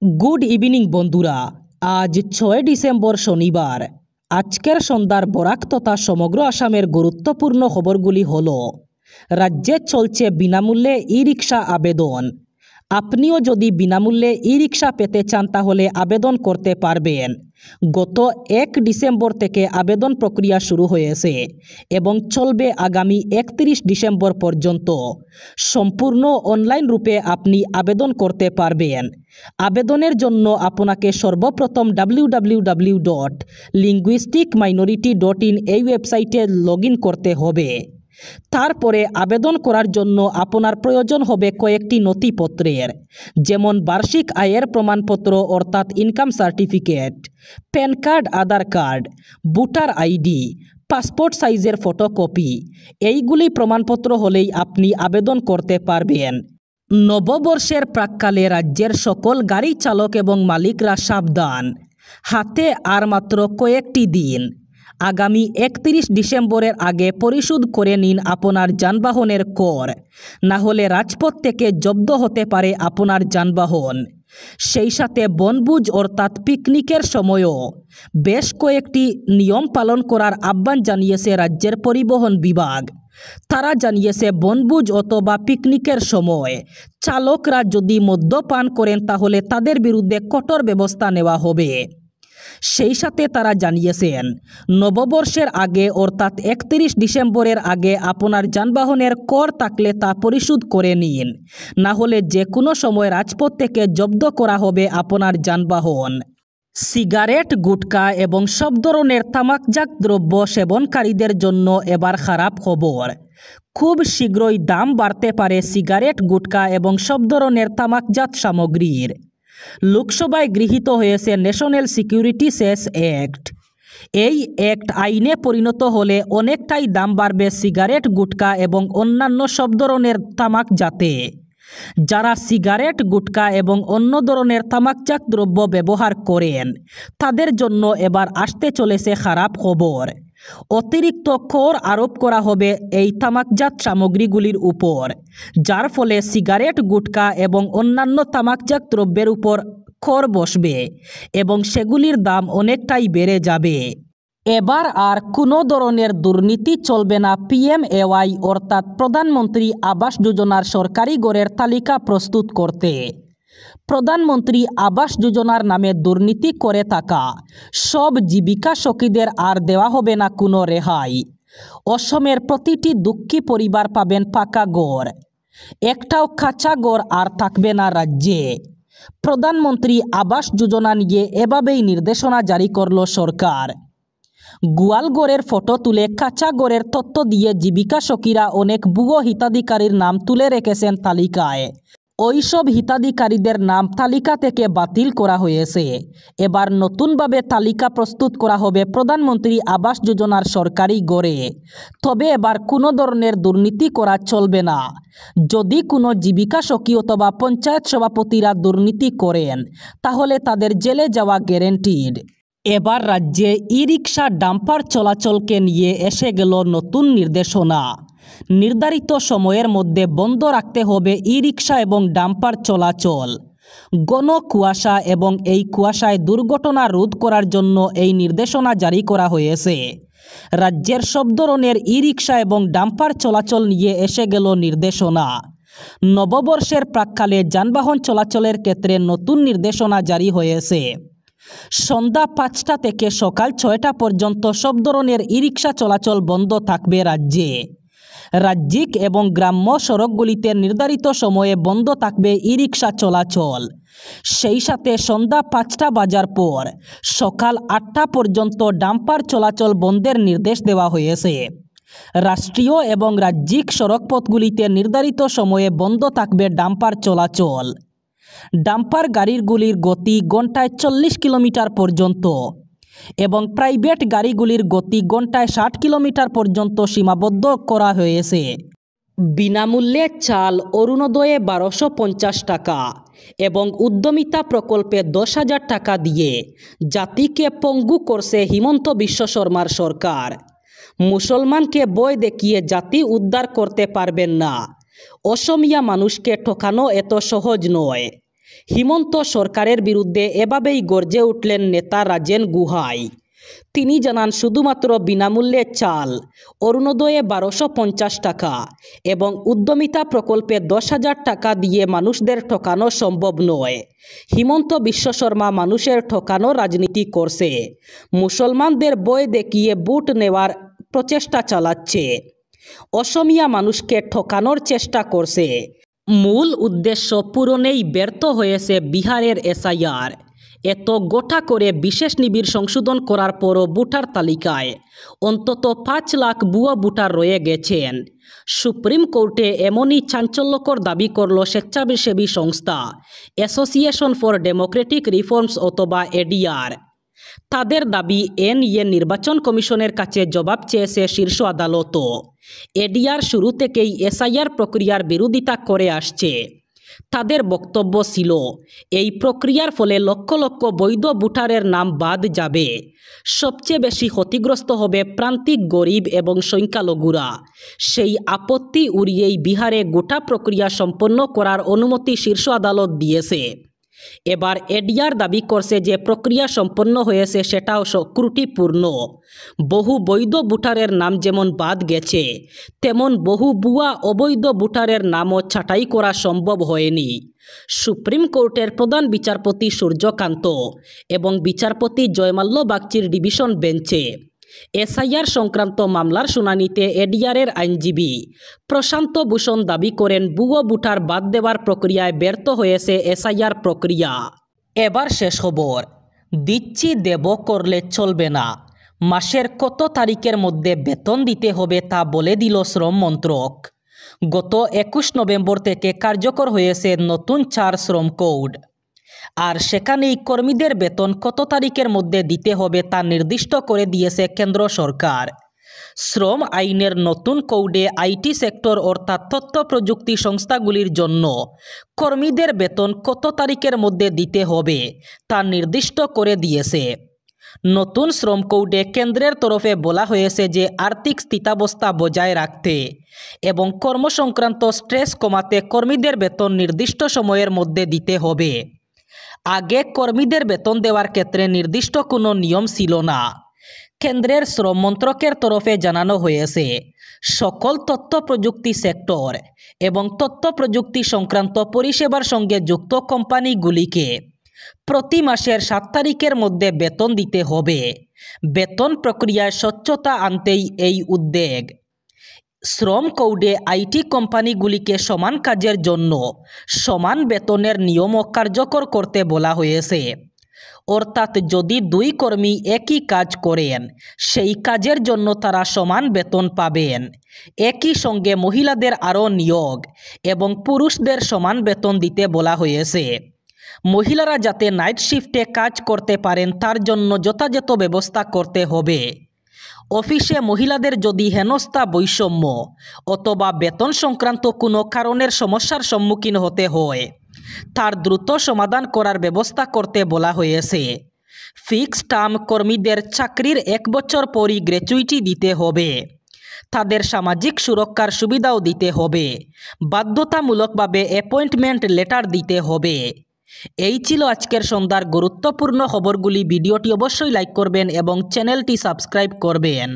Good evening বন্ধুরা, আজ 6 December শনিবার। আজকের সন্ধ্যার বরাক তথা সমগ্র আসামের গুরুত্বপূর্ণ খবরগুলি হলো: রাজ্যে চলছে বিনামূল্যে ই রিক্সা আবেদন। আপনিও যদি বিনামূল্যে ই রিক্সা পেতে চান তাহলে আবেদন করতে পারবেন। গত 1 ডিসেম্বর থেকে আবেদন প্রক্রিয়া শুরু হয়েছে এবং চলবে আগামী 31 ডিসেম্বর পর্যন্ত। সম্পূর্ণ অনলাইন রূপে আপনি আবেদন করতে পারবেন। আবেদনের জন্য আপনাকে সর্বপ্রথম www.linguisticminority.in এই ওয়েবসাইটে লগ ইন করতে হবে। তারপরে আবেদন করার জন্য আপনার প্রয়োজন হবে কয়েকটি নথিপত্রের, যেমন বার্ষিক আয়ের প্রমাণপত্র অর্থাৎ ইনকাম সার্টিফিকেট, প্যান কার্ড, আধার কার্ড, ভোটার আইডি, পাসপোর্ট সাইজের ফটোকপি। এইগুলি প্রমাণপত্র হলেই আপনি আবেদন করতে পারবেন। নববর্ষের প্রাক্কালে রাজ্যের সকল গাড়ি চালক এবং মালিকরা সাবধান। হাতে আর মাত্র কয়েকটি দিন। আগামী 31 ডিসেম্বরের আগে পরিশোধ করে নিন আপনার যানবাহনের কর, না হলে রাজপথ থেকে জব্দ হতে পারে আপনার যানবাহন। সেই সাথে বনভোজ অর্থাৎ পিকনিকের সময়ও বেশ কয়েকটি নিয়ম পালন করার আহ্বান জানিয়েছে রাজ্যের পরিবহন বিভাগ। তারা জানিয়েছে, বনভোজ অথবা পিকনিকের সময় চালকরা যদি মদ্যপান করেন তাহলে তাদের বিরুদ্ধে কঠোর ব্যবস্থা নেওয়া হবে। সেই সাথে তারা জানিয়েছেন, নববর্ষের আগে অর্থাৎ 31 ডিসেম্বরের আগে আপনার যানবাহনের কর থাকলে তা পরিশোধ করে নিন, না হলে যে কোনো সময় রাজপথ থেকে জব্দ করা হবে আপনার যানবাহন। সিগারেট, গুটখা এবং সব ধরনের তামাকজাত দ্রব্য সেবনকারীদের জন্য এবার খারাপ খবর। খুব শীঘ্রই দাম বাড়তে পারে সিগারেট, গুটখা এবং সব ধরনের তামাকজাত সামগ্রীর। লোকসভায় গৃহীত হয়েছে ন্যাশনাল সিকিউরিটি সেস অ্যাক্ট। এই অ্যাক্ট আইনে পরিণত হলে অনেকটাই দাম বাড়বে সিগারেট, গুটখা এবং অন্যান্য সব ধরনের তামাকজাতে। যারা সিগারেট, গুটখা এবং অন্য ধরনের তামাকজাত দ্রব্য ব্যবহার করেন তাদের জন্য এবার আসতে চলেছে খারাপ খবর। অতিরিক্ত কর আরোপ করা হবে এই তামাকজাত সামগ্রীগুলির উপর, যার ফলে সিগারেট, গুটখা এবং অন্যান্য তামাকজাত দ্রব্যের উপর কর বসবে এবং সেগুলির দাম অনেকটাই বেড়ে যাবে। এবার আর কোনো ধরনের দুর্নীতি চলবে না। PMAY অর্থাৎ প্রধানমন্ত্রী আবাস যোজনার সরকারি ঘরের তালিকা প্রস্তুত করতে প্রধানমন্ত্রী আবাস যোজনার নামে দুর্নীতি করে থাকা সব জীবিকা সখীদের আর দেওয়া হবে না কোনো রেহাই। অসমের প্রতিটি দুঃখী পরিবার পাবেন পাকা ঘর। একটাও কাঁচা ঘর আর থাকবে না রাজ্যে। প্রধানমন্ত্রী আবাস যোজনা নিয়ে এভাবেই নির্দেশনা জারি করল সরকার। গোয়ালঘরের ফটো তুলে কাঁচা ঘরের তথ্য দিয়ে জীবিকা সখীরা অনেক ভুয়ো হিতাধিকারীর নাম তুলে রেখেছেন তালিকায়। ওইসব হিতাধিকারীদের নাম তালিকা থেকে বাতিল করা হয়েছে। এবার নতুনভাবে তালিকা প্রস্তুত করা হবে প্রধানমন্ত্রী আবাস যোজনার সরকারি ঘরে। তবে এবার কোনো ধরনের দুর্নীতি করা চলবে না। যদি কোনো জীবিকা সখী অথবা পঞ্চায়েত সভাপতিরা দুর্নীতি করেন তাহলে তাদের জেলে যাওয়া গ্যারেন্টিড। এবার রাজ্যে ই রিক্সা, ডাম্পার চলাচলকে নিয়ে এসে গেল নতুন নির্দেশনা। নির্ধারিত সময়ের মধ্যে বন্ধ রাখতে হবে ই রিক্সা এবং ডাম্পার চলাচল। ঘন কুয়াশা এবং এই কুয়াশায় দুর্ঘটনা রোধ করার জন্য এই নির্দেশনা জারি করা হয়েছে। রাজ্যের সব ধরনের ই রিক্সা এবং ডাম্পার চলাচল নিয়ে এসে গেল নির্দেশনা। নববর্ষের প্রাক্কালে যানবাহন চলাচলের ক্ষেত্রে নতুন নির্দেশনা জারি হয়েছে। সন্ধ্যা 5টা থেকে সকাল 6টা পর্যন্ত সব ধরনের ই রিক্সা চলাচল বন্ধ থাকবে রাজ্যে। রাজ্যিক এবং গ্রাম্য সড়কগুলিতে নির্ধারিত সময়ে বন্ধ থাকবে ই রিক্সা চলাচল। সেই সাথে সন্ধ্যা 5টা বাজার পর সকাল 8টা পর্যন্ত ডাম্পার চলাচল বন্ধের নির্দেশ দেওয়া হয়েছে। রাষ্ট্রীয় এবং রাজ্যিক সড়কপথগুলিতে নির্ধারিত সময়ে বন্ধ থাকবে ডাম্পার চলাচল। ডাম্পার গাড়িগুলির গতি ঘন্টায় 40 কিলোমিটার পর্যন্ত এবং প্রাইভেট গাড়িগুলির গতি ঘন্টায় 60 কিলোমিটার পর্যন্ত সীমাবদ্ধ করা হয়েছে। বিনামূল্যে চাল অরুণোদয়ে 1250 টাকা এবং উদ্যমিতা প্রকল্পে 10,000 টাকা দিয়ে জাতিকে পঙ্গু করছে হিমন্ত বিশ্ব শর্মার সরকার। মুসলমানকে ভয় দেখিয়ে জাতি উদ্ধার করতে পারবেন না। অসমিয়া মানুষকে ঠকানো এত সহজ নয়। হিমন্ত সরকারের বিরুদ্ধে এভাবেই গর্জে উঠলেন নেতা রাজেন গুহাই। তিনি জানান, শুধুমাত্র বিনামূল্যে চাল, অরুণোদয়ে 1250 টাকা এবং উদ্যমিতা প্রকল্পে 10,000 টাকা দিয়ে মানুষদের ঠকানো সম্ভব নয়। হিমন্ত বিশ্ব শর্মা মানুষের ঠকানো রাজনীতি করছে, মুসলমানদের ভয় দেখিয়ে ভোট নেওয়ার প্রচেষ্টা চালাচ্ছে, অসমিয়া মানুষকে ঠকানোর চেষ্টা করছে। মূল উদ্দেশ্য পূরণেই ব্যর্থ হয়েছে বিহারের এসআইআর। এত গোটা করে বিশেষ নিবিড় সংশোধন করার পরও ভোটার তালিকায় অন্তত 5 লাখ ভুয়া ভোটার রয়ে গেছেন। সুপ্রিম কোর্টে এমনই চাঞ্চল্যকর দাবি করল স্বেচ্ছাসেবী সংস্থা অ্যাসোসিয়েশন ফর ডেমোক্রেটিক রিফর্মস অথবা এডিআর। তাদের দাবি, এ নিয়ে নির্বাচন কমিশনের কাছে জবাব চেয়েছে শীর্ষ আদালতও। এডিআর শুরু থেকেই এসআইআর প্রক্রিয়ার বিরোধিতা করে আসছে। তাদের বক্তব্য ছিল, এই প্রক্রিয়ার ফলে লক্ষ লক্ষ বৈধ ভোটারের নাম বাদ যাবে। সবচেয়ে বেশি ক্ষতিগ্রস্ত হবে প্রান্তিক গরিব এবং সংখ্যালঘুরা। সেই আপত্তি উড়িয়েই বিহারে গোটা প্রক্রিয়া সম্পন্ন করার অনুমতি শীর্ষ আদালত দিয়েছে। এবার এডিআর দাবি করছে যে প্রক্রিয়া সম্পন্ন হয়েছে সেটাও ত্রুটিপূর্ণ। বহু বৈধ ভোটারের নাম যেমন বাদ গেছে, তেমন বহু ভুয়া অবৈধ ভোটারের নামও ছাঁটাই করা সম্ভব হয়নি। সুপ্রিম কোর্টের প্রধান বিচারপতি সূর্যকান্ত এবং বিচারপতি জয়মাল্য বাগচির ডিভিশন বেঞ্চে এসআইআর সংক্রান্ত মামলার শুনানিতে এডিআরের আইনজীবী প্রশান্ত ভূষণ দাবি করেন, ভুয়ো ভোটার বাদ দেওয়ার প্রক্রিয়ায় ব্যর্থ হয়েছে এসআইআর প্রক্রিয়া। এবার শেষ খবর, দিচ্ছি দেব করলে চলবে না। মাসের কত তারিখের মধ্যে বেতন দিতে হবে তা বলে দিল শ্রম মন্ত্রক। গত 21 নভেম্বর থেকে কার্যকর হয়েছে নতুন 4 শ্রম কোড। আর সেখানেই কর্মীদের বেতন কত তারিখের মধ্যে দিতে হবে তা নির্দিষ্ট করে দিয়েছে কেন্দ্র সরকার। শ্রম আইনের নতুন কোডে আইটি সেক্টর অর্থাৎ তথ্য প্রযুক্তি সংস্থাগুলির জন্য কর্মীদের বেতন কত তারিখের মধ্যে দিতে হবে তা নির্দিষ্ট করে দিয়েছে। নতুন শ্রম কোডে কেন্দ্রের তরফে বলা হয়েছে যে আর্থিক স্থিতাবস্থা বজায় রাখতে এবং কর্মসংক্রান্ত স্ট্রেস কমাতে কর্মীদের বেতন নির্দিষ্ট সময়ের মধ্যে দিতে হবে। আগে কর্মীদের বেতন দেওয়ার ক্ষেত্রে নির্দিষ্ট কোনো নিয়ম ছিল না। কেন্দ্রের শ্রম মন্ত্রকের তরফে জানানো হয়েছে, সকল তথ্য প্রযুক্তি সেক্টর এবং তথ্য প্রযুক্তি সংক্রান্ত পরিষেবার সঙ্গে যুক্ত কোম্পানিগুলিকে প্রতি মাসের 7 তারিখের মধ্যে বেতন দিতে হবে। বেতন প্রক্রিয়ায় স্বচ্ছতা আনতেই এই উদ্যোগ। শ্রম কোডে আইটি কোম্পানিগুলিকে সমান কাজের জন্য সমান বেতনের নিয়মও কার্যকর করতে বলা হয়েছে। অর্থাৎ যদি 2 কর্মী একই কাজ করেন, সেই কাজের জন্য তারা সমান বেতন পাবেন। একই সঙ্গে মহিলাদের আরও নিয়োগ এবং পুরুষদের সমান বেতন দিতে বলা হয়েছে। মহিলারা যাতে নাইট শিফটে কাজ করতে পারেন তার জন্য যথাযথ ব্যবস্থা করতে হবে। অফিসে মহিলাদের যদি হেনস্থা, বৈষম্য অথবা বেতন সংক্রান্ত কোনো কারণের সমস্যার সম্মুখীন হতে হয়, তার দ্রুত সমাধান করার ব্যবস্থা করতে বলা হয়েছে। ফিক্সড টার্ম কর্মীদের চাকরির 1 বছর পরই গ্র্যাচুইটি দিতে হবে। তাদের সামাজিক সুরক্ষার সুবিধাও দিতে হবে। বাধ্যতামূলকভাবে অ্যাপয়েন্টমেন্ট লেটার দিতে হবে। এই ছিল আজকের সন্ধ্যার গুরুত্বপূর্ণ খবরগুলি। ভিডিওটি অবশ্যই লাইক করবেন এবং চ্যানেলটি সাবস্ক্রাইব করবেন।